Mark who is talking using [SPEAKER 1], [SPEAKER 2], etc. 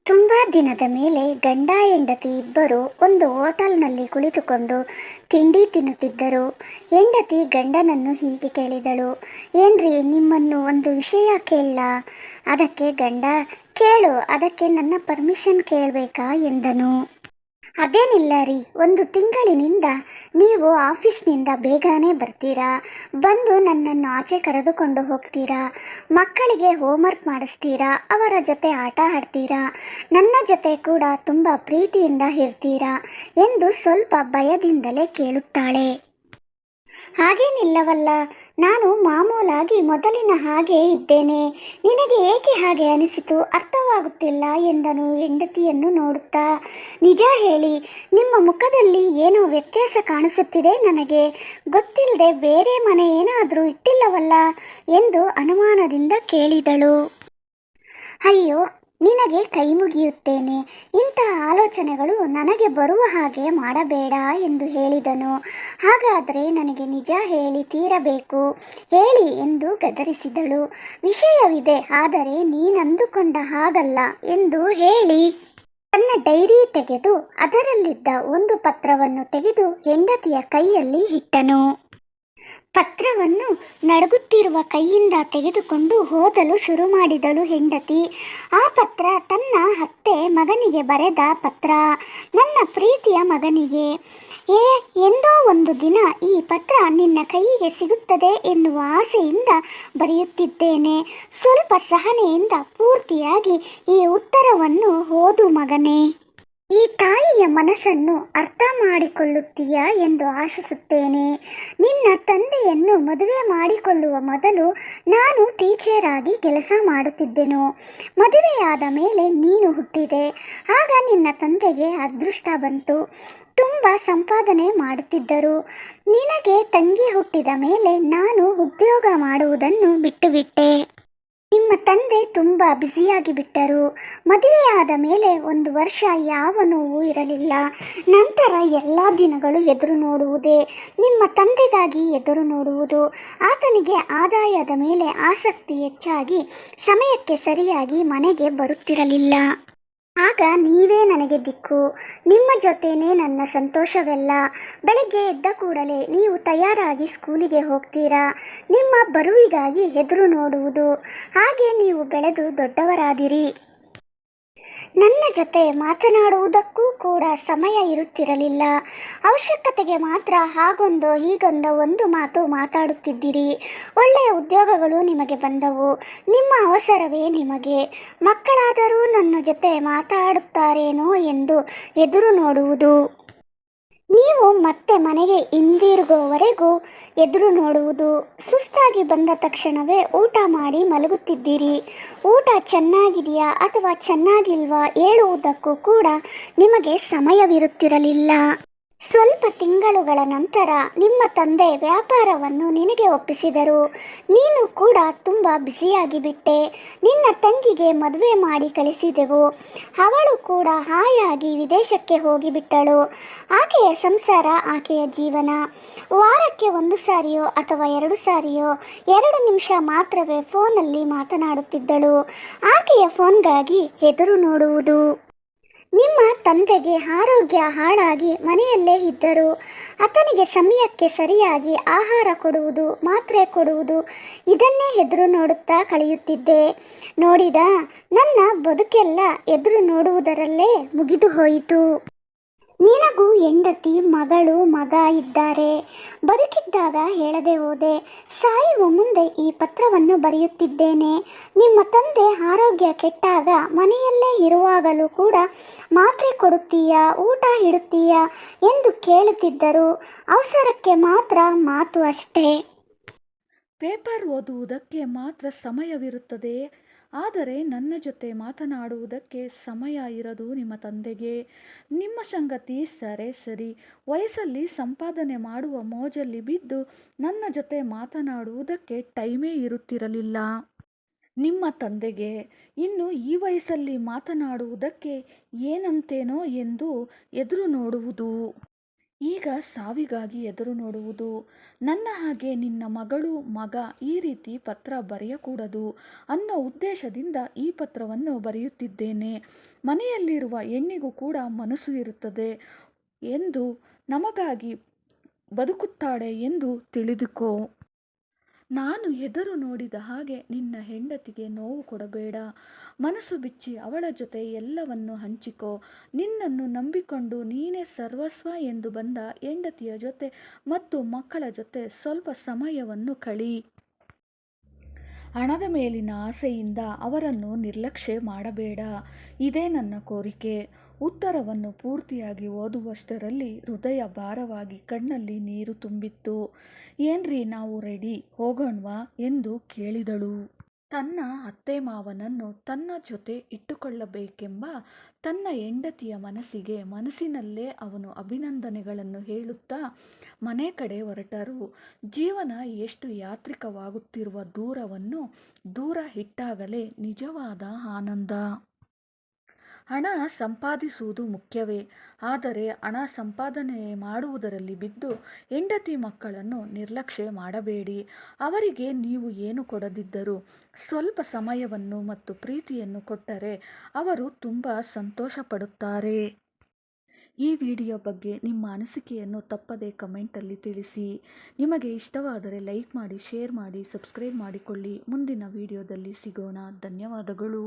[SPEAKER 1] ತುಂಬ ದಿನದ ಮೇಲೆ ಗಂಡ ಹೆಂಡತಿ ಇಬ್ಬರು ಒಂದು ಹೋಟೆಲ್ನಲ್ಲಿ ಕುಳಿತುಕೊಂಡು ತಿಂಡಿ ತಿನ್ನುತ್ತಿದ್ದರು. ಹೆಂಡತಿ ಗಂಡನನ್ನು ಹೀಗೆ ಕೇಳಿದಳು, ಏನ್ರಿ, ನಿಮ್ಮನ್ನು ಒಂದು ವಿಷಯ ಕೇಳಲಾ? ಅದಕ್ಕೆ ಗಂಡ, ಕೇಳು, ಅದಕ್ಕೆ ನನ್ನ ಪರ್ಮಿಷನ್ ಕೇಳಬೇಕಾ ಎಂದನು. ಅದೇನಿಲ್ಲ ರೀ, ಒಂದು ತಿಂಗಳಿನಿಂದ ನೀವು ಆಫೀಸ್ನಿಂದ ಬೇಗನೆ ಬರ್ತೀರಾ, ಬಂದು ನನ್ನನ್ನು ಆಚೆ ಕರೆದುಕೊಂಡು ಹೋಗ್ತೀರಾ, ಮಕ್ಕಳಿಗೆ ಹೋಮ್ವರ್ಕ್ ಮಾಡಿಸ್ತೀರಾ, ಅವರ ಜೊತೆ ಆಟ ಆಡ್ತೀರಾ, ನನ್ನ ಜೊತೆ ಕೂಡ ತುಂಬ ಪ್ರೀತಿಯಿಂದ ಇರ್ತೀರಾ ಎಂದು ಸ್ವಲ್ಪ ಭಯದಿಂದಲೇ ಕೇಳುತ್ತಾಳೆ. ಹಾಗೇನಿಲ್ಲವಲ್ಲ, ನಾನು ಮಾಮೂಲಾಗಿ ಮೊದಲಿನ ಹಾಗೆ ಇದ್ದೇನೆ, ನಿನಗೆ ಏಕೆ ಹಾಗೆ ಅನಿಸಿತು ಅರ್ಥವಾಗುತ್ತಿಲ್ಲ ಎಂದನು ಹೆಂಡತಿಯನ್ನು ನೋಡುತ್ತಾ. ನಿಜ ಹೇಳಿ, ನಿಮ್ಮ ಮುಖದಲ್ಲಿ ಏನೋ ವ್ಯತ್ಯಾಸ ಕಾಣಿಸುತ್ತಿದೆ, ನನಗೆ ಗೊತ್ತಿಲ್ಲದೆ ಬೇರೆ ಮನೆ ಏನಾದರೂ ಇಟ್ಟಿಲ್ಲವಲ್ಲ ಎಂದು ಅನುಮಾನದಿಂದ ಕೇಳಿದಳು. ಅಯ್ಯೋ, ನಿನಗೆ ಕೈ ಮುಗಿಯುತ್ತೇನೆ, ಇಂತಹ ಆಲೋಚನೆಗಳು ನನಗೆ ಬರುವ ಹಾಗೆ ಮಾಡಬೇಡ ಎಂದು ಹೇಳಿದನು. ಹಾಗಾದರೆ ನನಗೆ ನಿಜ ಹೇಳಿ ತೀರಬೇಕು, ಹೇಳಿ ಎಂದು ಗದರಿಸಿದಳು. ವಿಷಯವಿದೆ, ಆದರೆ ನೀನಂದುಕೊಂಡ ಹಾಗಲ್ಲ ಎಂದು ಹೇಳಿ ತನ್ನ ಡೈರಿ ತೆಗೆದು ಅದರಲ್ಲಿದ್ದ ಒಂದು ಪತ್ರವನ್ನು ತೆಗೆದು ಹೆಂಡತಿಯ ಕೈಯಲ್ಲಿ ಇಟ್ಟನು. ಪತ್ರವನ್ನು ನಡುಗುತ್ತಿರುವ ಕೈಯಿಂದ ತೆಗೆದುಕೊಂಡು ಓದಲು ಶುರು ಮಾಡಿದಳು ಹೆಂಡತಿ. ಆ ಪತ್ರ ತನ್ನ ಅತ್ತೆ ಮಗನಿಗೆ ಬರೆದ ಪತ್ರ. ನನ್ನ ಪ್ರೀತಿಯ ಮಗನಿಗೆ, ಎಂದೋ ಒಂದು ದಿನ ಈ ಪತ್ರ ನಿನ್ನ ಕೈಗೆ ಸಿಗುತ್ತದೆ ಎನ್ನುವ ಆಸೆಯಿಂದ ಬರೆಯುತ್ತಿದ್ದೇನೆ. ಸ್ವಲ್ಪ ಸಹನೆಯಿಂದ ಪೂರ್ತಿಯಾಗಿ ಈ ಉತ್ತರವನ್ನು ಓದು ಮಗನೇ. ಈ ತಾಯಿಯ ಮನಸ್ಸನ್ನು ಅರ್ಥ ಮಾಡಿಕೊಳ್ಳುತ್ತೀಯಾ ಎಂದು ಆಶಿಸುತ್ತೇನೆ. ನಿನ್ನ ತಂದೆಯನ್ನು ಮದುವೆ ಮಾಡಿಕೊಳ್ಳುವ ಮೊದಲು ನಾನು ಟೀಚರ್ ಆಗಿ ಕೆಲಸ ಮಾಡುತ್ತಿದ್ದೆನು. ಮದುವೆಯಾದ ಮೇಲೆ ನೀನು ಹುಟ್ಟಿದೆ. ಆಗ ನಿನ್ನ ತಂದೆಗೆ ಅದೃಷ್ಟ ಬಂತು, ತುಂಬ ಸಂಪಾದನೆ ಮಾಡುತ್ತಿದ್ದರು. ನಿನಗೆ ತಂಗಿ ಹುಟ್ಟಿದ ಮೇಲೆ ನಾನು ಉದ್ಯೋಗ ಮಾಡುವುದನ್ನು ಬಿಟ್ಟುಬಿಟ್ಟೆ. ನಿಮ್ಮ ತಂದೆ ತುಂಬ ಬ್ಯುಸಿಯಾಗಿ ಬಿಟ್ಟರು. ಮದುವೆಯಾದ ಮೇಲೆ ಒಂದು ವರ್ಷ ಯಾವ ನೋವು ಇರಲಿಲ್ಲ. ನಂತರ ಎಲ್ಲ ದಿನಗಳು ಎದುರು ನೋಡುವುದೇ, ನಿಮ್ಮ ತಂದೆಗಾಗಿ ಎದುರು ನೋಡುವುದು. ಆತನಿಗೆ ಆದಾಯದ ಮೇಲೆ ಆಸಕ್ತಿ ಹೆಚ್ಚಾಗಿ ಸಮಯಕ್ಕೆ ಸರಿಯಾಗಿ ಮನೆಗೆ ಬರುತ್ತಿರಲಿಲ್ಲ. ಆಗ ನೀವೇ ನನಗೆ ದಿಕ್ಕು, ನಿಮ್ಮ ಜೊತೆನೇ ನನ್ನ ಸಂತೋಷವೆಲ್ಲ. ಬೆಳಗ್ಗೆ ಎದ್ದ ಕೂಡಲೇ ನೀವು ತಯಾರಾಗಿ ಸ್ಕೂಲಿಗೆ ಹೋಗ್ತೀರಾ, ನಿಮ್ಮ ಬರುವಿಗಾಗಿ ಎದುರು ನೋಡುವುದು. ಹಾಗೆ ನೀವು ಬೆಳೆದು ದೊಡ್ಡವರಾದಿರಿ. ನನ್ನ ಜೊತೆ ಮಾತನಾಡುವುದಕ್ಕೂ ಕೂಡ ಸಮಯ ಇರುತ್ತಿರಲಿಲ್ಲ. ಅವಶ್ಯಕತೆಗೆ ಮಾತ್ರ ಹಾಗೊಂದೋ ಹೀಗೊಂದೋ ಒಂದು ಮಾತು ಮಾತಾಡುತ್ತಿದ್ದಿರಿ. ಒಳ್ಳೆಯ ಉದ್ಯೋಗಗಳು ನಿಮಗೆ ಬಂದವು, ನಿಮ್ಮ ಅವಸರವೇ ನಿಮಗೆ. ಮಕ್ಕಳಾದರೂ ನನ್ನ ಜೊತೆ ಮಾತಾಡುತ್ತಾರೇನೋ ಎಂದು ಎದುರು ನೋಡುವುದು. ನೀವು ಮತ್ತೆ ಮನೆಗೆ ಹಿಂದಿರುಗುವವರೆಗೂ ಎದುರು ನೋಡುವುದು. ಸುಸ್ತಾಗಿ ಬಂದ ತಕ್ಷಣವೇ ಊಟ ಮಾಡಿ ಮಲಗುತ್ತಿದ್ದೀರಿ. ಊಟ ಚೆನ್ನಾಗಿದೆಯಾ ಅಥವಾ ಚೆನ್ನಾಗಿಲ್ವಾ ಹೇಳುವುದಕ್ಕೂ ಕೂಡ ನಿಮಗೆ ಸಮಯವಿರುತ್ತಿರಲಿಲ್ಲ. ಸ್ವಲ್ಪ ತಿಂಗಳುಗಳ ನಂತರ ನಿಮ್ಮ ತಂದೆ ವ್ಯಾಪಾರವನ್ನು ನಿನಗೆ ಒಪ್ಪಿಸಿದರು. ನೀನು ಕೂಡ ತುಂಬ ಬ್ಯುಸಿಯಾಗಿ ಬಿಟ್ಟೆ. ನಿನ್ನ ತಂಗಿಗೆ ಮದುವೆ ಮಾಡಿ ಕಳಿಸಿದೆವು. ಅವಳು ಕೂಡ ಹಾಯಾಗಿ ವಿದೇಶಕ್ಕೆ ಹೋಗಿಬಿಟ್ಟಳು. ಆಕೆಯ ಸಂಸಾರ, ಆಕೆಯ ಜೀವನ. ವಾರಕ್ಕೆ ಒಂದು ಸಾರಿಯೋ ಅಥವಾ 2 ಸಾರಿಯೋ 2 ನಿಮಿಷ ಮಾತ್ರವೇ ಫೋನಲ್ಲಿ ಮಾತನಾಡುತ್ತಿದ್ದಳು. ಆಕೆಯ ಫೋನ್ಗಾಗಿ ಎದುರು ನೋಡುವುದು. ನಿಮ್ಮ ತಂದೆಗೆ ಆರೋಗ್ಯ ಹಾಳಾಗಿ ಮನೆಯಲ್ಲೇ ಇದ್ದರು. ಆತನಿಗೆ ಸಮಯಕ್ಕೆ ಸರಿಯಾಗಿ ಆಹಾರ ಕೊಡುವುದು, ಮಾತ್ರೆ ಕೊಡುವುದು, ಇದನ್ನೇ ಎದುರು ನೋಡುತ್ತಾ ಕಳೆಯುತ್ತಿದ್ದೆ. ನೋಡಿದ, ನನ್ನ ಬದುಕೆಲ್ಲ ಎದುರು ನೋಡುವುದರಲ್ಲೇ ಮುಗಿದು ಹೋಯಿತು. ನಿನಗೂ ಹೆಂಡತಿ, ಮಗಳು, ಮಗ ಇದ್ದಾರೆ. ಬದುಕಿದ್ದಾಗ ಹೇಳದೆ ಹೋದೆ, ಸಾಯುವ ಮುಂದೆ ಈ ಪತ್ರವನ್ನು ಬರೆಯುತ್ತಿದ್ದೇನೆ. ನಿಮ್ಮ ತಂದೆ ಆರೋಗ್ಯ ಕೆಟ್ಟಾಗ ಮನೆಯಲ್ಲೇ ಇರುವಾಗಲೂ ಕೂಡ ಮಾತ್ರೆ ಕೊಡುತ್ತೀಯಾ, ಊಟ ಇಡುತ್ತೀಯಾ ಎಂದು ಕೇಳುತ್ತಿದ್ದರು. ಅವಸರಕ್ಕೆ ಮಾತ್ರ ಮಾತು ಅಷ್ಟೇ.
[SPEAKER 2] ಪೇಪರ್ ಓದುವುದಕ್ಕೆ ಮಾತ್ರ ಸಮಯವಿರುತ್ತದೆ, ಆದರೆ ನನ್ನ ಜೊತೆ ಮಾತನಾಡುವುದಕ್ಕೆ ಸಮಯ ಇರದು ನಿಮ್ಮ ತಂದೆಗೆ. ನಿಮ್ಮ ಸಂಗತಿ ಸರಿ, ವಯಸ್ಸಲ್ಲಿ ಸಂಪಾದನೆ ಮಾಡುವ ಮೋಜಲ್ಲಿ ಬಿದ್ದು ನನ್ನ ಜೊತೆ ಮಾತನಾಡುವುದಕ್ಕೆ ಟೈಮೇ ಇರುತ್ತಿರಲಿಲ್ಲ ನಿಮ್ಮ ತಂದೆಗೆ. ಇನ್ನು ಈ ವಯಸ್ಸಲ್ಲಿ ಮಾತನಾಡುವುದಕ್ಕೆ ಏನಂತೇನೋ ಎಂದು ಎದುರು ನೋಡುವುದು. ಈಗ ಸಾವಿಗಾಗಿ ಎದುರು ನೋಡುವುದು. ನನ್ನ ಹಾಗೆ ನಿನ್ನ ಮಗಳು ಮಗ ಈ ರೀತಿ ಪತ್ರ ಬರೆಯಕೂಡದು ಅನ್ನೋ ಉದ್ದೇಶದಿಂದ ಈ ಪತ್ರವನ್ನು ಬರೆಯುತ್ತಿದ್ದೇನೆ. ಮನೆಯಲ್ಲಿರುವ ಹೆಣ್ಣಿಗೂ ಕೂಡ ಮನಸ್ಸು ಇರುತ್ತದೆ ಎಂದು, ನಮಗಾಗಿ ಬದುಕುತ್ತಾಳೆ ಎಂದು ತಿಳಿದುಕೋ. ನಾನು ಎದುರು ನೋಡಿದ ಹಾಗೆ ನಿನ್ನ ಹೆಂಡತಿಗೆ ನೋವು ಕೊಡಬೇಡ. ಮನಸ್ಸು ಬಿಚ್ಚಿ ಅವಳ ಜೊತೆ ಎಲ್ಲವನ್ನು ಹಂಚಿಕೋ. ನಿನ್ನನ್ನು ನಂಬಿಕೊಂಡು ನೀನೇ ಸರ್ವಸ್ವ ಎಂದು ಬಂದ ಹೆಂಡತಿಯ ಜೊತೆ ಮತ್ತು ಮಕ್ಕಳ ಜೊತೆ ಸ್ವಲ್ಪ ಸಮಯವನ್ನು ಕಳಿ. ಹಣದ ಮೇಲಿನ ಆಸೆಯಿಂದ ಅವರನ್ನು ನಿರ್ಲಕ್ಷ್ಯ ಮಾಡಬೇಡ. ಇದೇ ನನ್ನ ಕೋರಿಕೆ. ಉತ್ತರವನ್ನು ಪೂರ್ತಿಯಾಗಿ ಓದುವಷ್ಟರಲ್ಲಿ ಹೃದಯ ಭಾರವಾಗಿ ಕಣ್ಣಲ್ಲಿ ನೀರು ತುಂಬಿತ್ತು. ಏನ್ರಿ ನಾವು ರೆಡಿ ಹೋಗೋಣ್ವಾ ಎಂದು ಕೇಳಿದಳು. ತನ್ನ ಅತ್ತೆ ಮಾವನನ್ನು ತನ್ನ ಜೊತೆ ಇಟ್ಟುಕೊಳ್ಳಬೇಕೆಂಬ ತನ್ನ ಹೆಂಡತಿಯ ಮನಸ್ಸಿನಲ್ಲೇ ಅವನು ಅಭಿನಂದನೆಗಳನ್ನು ಹೇಳುತ್ತಾ ಮನೆ ಕಡೆ ಹೊರಟರು. ಜೀವನ ಎಷ್ಟು ಯಾತ್ರಿಕವಾಗುತ್ತಿರುವ ದೂರ ಇಟ್ಟಾಗಲೇ ನಿಜವಾದ ಆನಂದ. ಹಣ ಸಂಪಾದಿಸುವುದು ಮುಖ್ಯವೇ, ಆದರೆ ಹಣ ಸಂಪಾದನೆ ಮಾಡುವುದರಲ್ಲಿ ಬಿದ್ದು ಹೆಂಡತಿ ಮಕ್ಕಳನ್ನು ನಿರ್ಲಕ್ಷ್ಯ ಮಾಡಬೇಡಿ. ಅವರಿಗೆ ನೀವು ಏನು ಕೊಡದಿದ್ದರೂ ಸ್ವಲ್ಪ ಸಮಯವನ್ನು ಮತ್ತು ಪ್ರೀತಿಯನ್ನು ಕೊಟ್ಟರೆ ಅವರು ತುಂಬ ಸಂತೋಷ ಪಡುತ್ತಾರೆ. ಈ ವಿಡಿಯೋ ಬಗ್ಗೆ ನಿಮ್ಮ ಅನಿಸಿಕೆಯನ್ನು ತಪ್ಪದೇ ಕಮೆಂಟಲ್ಲಿ ತಿಳಿಸಿ. ನಿಮಗೆ ಇಷ್ಟವಾದರೆ ಲೈಕ್ ಮಾಡಿ, ಶೇರ್ ಮಾಡಿ, ಸಬ್ಸ್ಕ್ರೈಬ್ ಮಾಡಿಕೊಳ್ಳಿ. ಮುಂದಿನ ವಿಡಿಯೋದಲ್ಲಿ ಸಿಗೋಣ. ಧನ್ಯವಾದಗಳು.